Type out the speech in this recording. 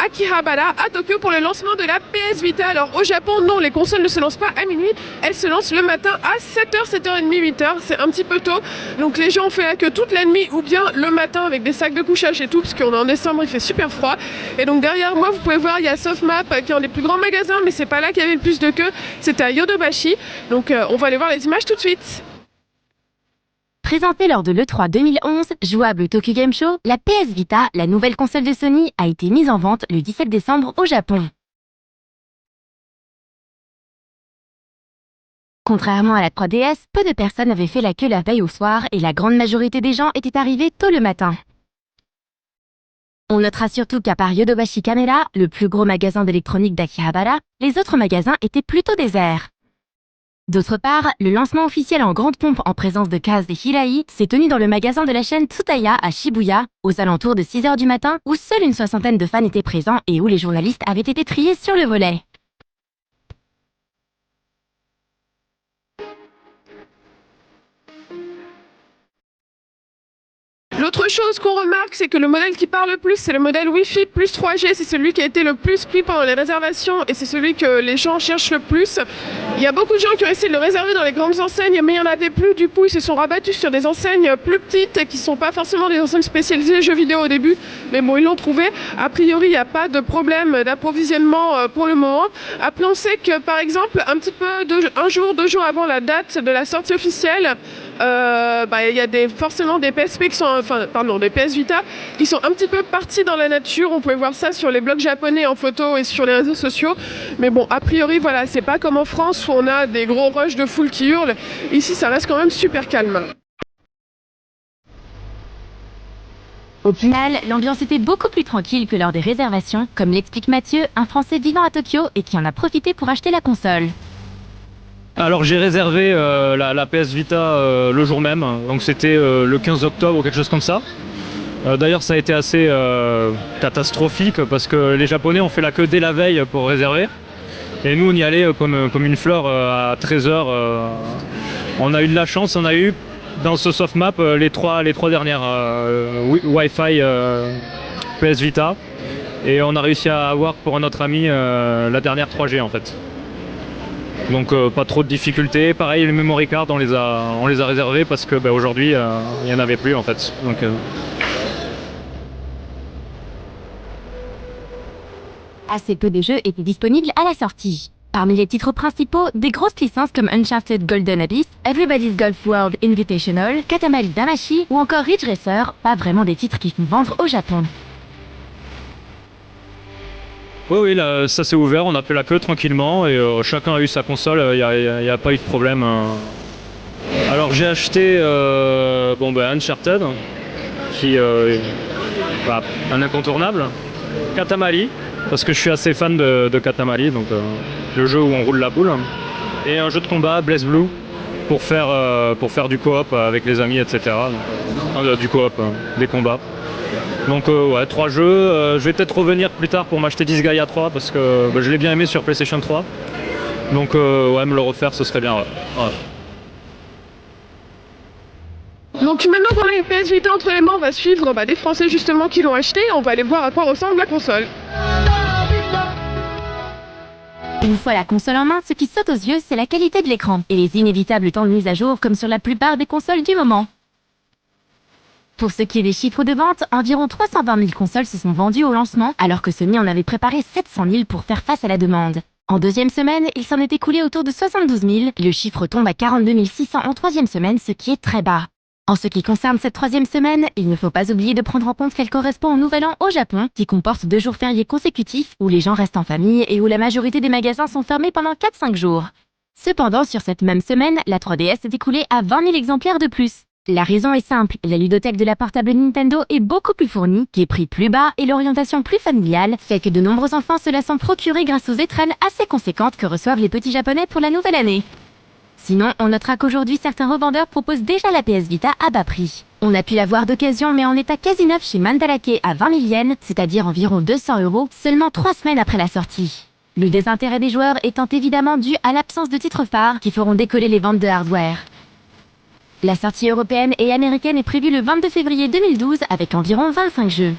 Akihabara à Tokyo pour le lancement de la PS Vita. Alors au Japon, non, les consoles ne se lancent pas à minuit, elles se lancent le matin à 7h, 7h30, 8h, c'est un petit peu tôt. Donc les gens ont fait la queue toute la nuit ou bien le matin avec des sacs de couchage et tout, parce qu'on est en décembre, il fait super froid. Et donc derrière moi, vous pouvez voir, il y a Softmap qui est un des plus grands magasins, mais c'est pas là qu'il y avait le plus de queue, c'était à Yodobashi. Donc on va aller voir les images tout de suite. Présentée lors de l'E3 2011, jouable au Tokyo Game Show, la PS Vita, la nouvelle console de Sony, a été mise en vente le 17 décembre au Japon. Contrairement à la 3DS, peu de personnes avaient fait la queue la veille au soir et la grande majorité des gens étaient arrivés tôt le matin. On notera surtout qu'à part Yodobashi Camera, le plus gros magasin d'électronique d'Akihabara, les autres magasins étaient plutôt déserts. D'autre part, le lancement officiel en grande pompe en présence de Kaz et Hirai s'est tenu dans le magasin de la chaîne Tsutaya à Shibuya, aux alentours de 6h du matin, où seule une soixantaine de fans étaient présents et où les journalistes avaient été triés sur le volet. L'autre chose qu'on remarque, c'est que le modèle qui parle le plus, c'est le modèle Wi-Fi plus 3G. C'est celui qui a été le plus pris pendant les réservations et c'est celui que les gens cherchent le plus. Il y a beaucoup de gens qui ont essayé de le réserver dans les grandes enseignes, mais il n'y en avait plus. Du coup, ils se sont rabattus sur des enseignes plus petites qui ne sont pas forcément des enseignes spécialisées jeux vidéo au début. Mais bon, ils l'ont trouvé. A priori, il n'y a pas de problème d'approvisionnement pour le moment. À penser que, par exemple, un petit peu un jour, 2 jours avant la date de la sortie officielle, il y a forcément des PSP qui sont, des PS Vita qui sont un petit peu partis dans la nature. On pouvait voir ça sur les blogs japonais en photo et sur les réseaux sociaux. Mais bon, a priori, voilà, c'est pas comme en France où on a des gros rushs de foule qui hurlent. Ici, ça reste quand même super calme. Au final, l'ambiance était beaucoup plus tranquille que lors des réservations, comme l'explique Mathieu, un Français vivant à Tokyo et qui en a profité pour acheter la console. Alors j'ai réservé la PS Vita le jour même, donc c'était le 15 octobre ou quelque chose comme ça. D'ailleurs ça a été assez catastrophique parce que les Japonais ont fait la queue dès la veille pour réserver. Et nous on y allait comme une fleur à 13h. On a eu de la chance, on a eu dans ce softmap les trois dernières Wi-Fi PS Vita. Et on a réussi à avoir pour un autre ami la dernière 3G en fait. Donc pas trop de difficultés. Pareil, les memory cards on les a réservés parce que aujourd'hui il n'y en avait plus en fait. Donc, Assez peu de jeux étaient disponibles à la sortie. Parmi les titres principaux, des grosses licences comme Uncharted Golden Abyss, Everybody's Golf World Invitational, Katamari Damacy ou encore Ridge Racer, pas vraiment des titres qui font vendre au Japon. oui, là, ça s'est ouvert, on a fait la queue tranquillement et chacun a eu sa console, il n'y a pas eu de problème. Alors j'ai acheté Uncharted, qui est un incontournable, Katamari, parce que je suis assez fan de Katamari, donc le jeu où on roule la boule, et un jeu de combat, BlazBlue, pour faire du coop avec les amis, etc. Donc, du coop, des combats. Donc ouais, 3 jeux, je vais peut-être revenir plus tard pour m'acheter Disgaea 3 parce que je l'ai bien aimé sur PlayStation 3. Donc ouais, me le refaire ce serait bien. Ouais. Donc maintenant qu'on a les PS Vita entre les mains, on va suivre des Français justement qui l'ont acheté. On va aller voir à quoi ressemble la console. Une fois la console en main, ce qui saute aux yeux, c'est la qualité de l'écran et les inévitables temps de mise à jour comme sur la plupart des consoles du moment. Pour ce qui est des chiffres de vente, environ 320 000 consoles se sont vendues au lancement, alors que Sony en avait préparé 700 000 pour faire face à la demande. En deuxième semaine, il s'en est écoulé autour de 72 000, le chiffre tombe à 42 600 en troisième semaine, ce qui est très bas. En ce qui concerne cette troisième semaine, il ne faut pas oublier de prendre en compte qu'elle correspond au Nouvel An au Japon, qui comporte 2 jours fériés consécutifs, où les gens restent en famille et où la majorité des magasins sont fermés pendant 4-5 jours. Cependant, sur cette même semaine, la 3DS s'est écoulée à 20 000 exemplaires de plus. La raison est simple, la ludothèque de la portable Nintendo est beaucoup plus fournie, les prix plus bas et l'orientation plus familiale fait que de nombreux enfants se la sont procurés grâce aux étrennes assez conséquentes que reçoivent les petits japonais pour la nouvelle année. Sinon, on notera qu'aujourd'hui certains revendeurs proposent déjà la PS Vita à bas prix. On a pu la voir d'occasion mais en état quasi neuf chez Mandalake à 20 000 yens, c'est-à-dire environ 200 €, seulement 3 semaines après la sortie. Le désintérêt des joueurs étant évidemment dû à l'absence de titres phares qui feront décoller les ventes de hardware. La sortie européenne et américaine est prévue le 22 février 2012 avec environ 25 jeux.